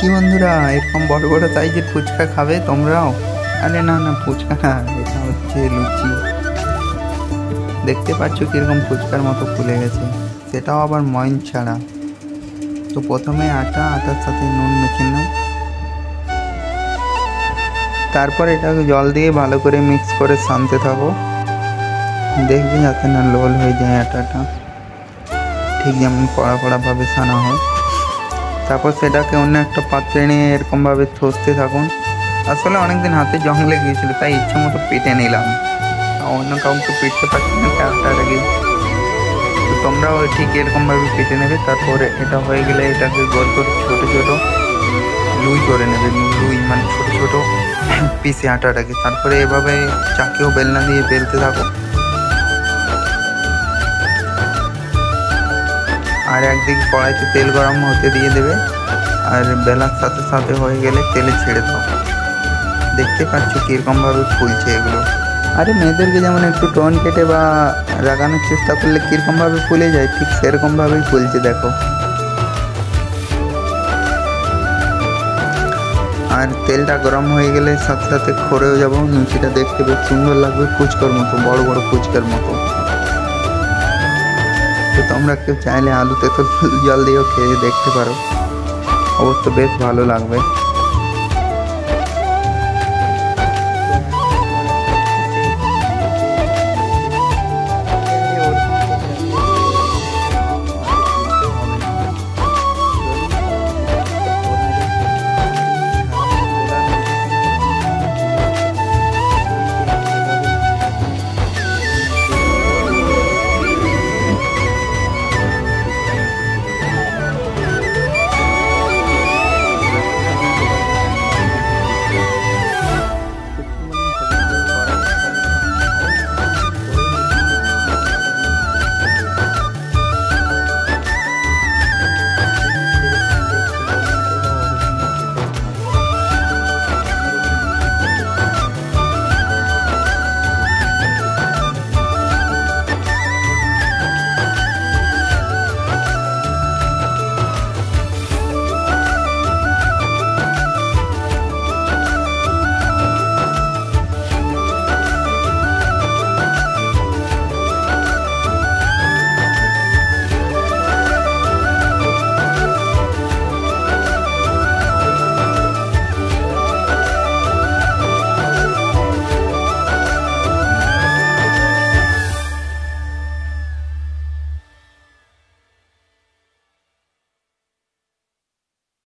কি বন্ধুরা, এরকম বড় বড় সাইজের ফুচকা খাবে তোমরাও? আরে না না, ফুচকা না, এটা হচ্ছে লুচি। দেখতে পাচ্ছ কিরকম ফুচকার মতো ফুলে গেছে, সেটাও আবার ময়ন ছাড়া। তো প্রথমে আটার সাথে নুন মেখে নাও, তারপর এটাকে জল দিয়ে ভালো করে মিক্স করে সানতে থাকো। দেখবে যাতে না লোল হয়ে যায় আটাটা, ঠিক যেমন কড়া কড়াভাবে সানা হয়। তারপর সেটাকে অন্য একটা পাত্রে নিয়ে এরকমভাবে ঠসতে থাকুন। আসলে অনেকদিন হাতে জং লেগে গিয়েছিলো, তাই ইচ্ছে মতো পেটে নিলাম, অন্য কাউকে পেটতে পারছি না তার আগে। তো তোমরাও ঠিক এরকমভাবে পেটে নেবে। তারপরে এটা হয়ে গেলে এটাকে গোল করে ছোটো ছোটো লুই করে নেবে, লুই মানে ছোটো ছোটো পিসে আটাটাকে। তারপরে এভাবে চাকিও বেলনা দিয়ে বেলতে থাকো। আর একদিকে কড়াইতে তেল গরম হতে দিয়ে দেবে, আর বেলার সাথে সাথে হয়ে গেলে তেলে ছেড়ে দাও। দেখতে পাচ্ছ কীরকমভাবে ফুলছে এগুলো। আরে মেয়েদেরকে যেমন একটু টোন কেটে বা রাগানোর চেষ্টা করলে কীরকমভাবে ফুলে যায়, ঠিক সেরকমভাবেই ফুলছে দেখো। আর তেলটা গরম হয়ে গেলে সাথে সাথে খড়েও যাবো। লুচিটা দেখতে বেশ সুন্দর লাগবে, ফুচকার মতো, বড় বড় ফুচকার মতো। তো তোমরা কেউ চাইলে আলুতে তো জল দিয়েও খেয়ে দেখতে পারো, অবশ্য বেশ ভালো লাগবে।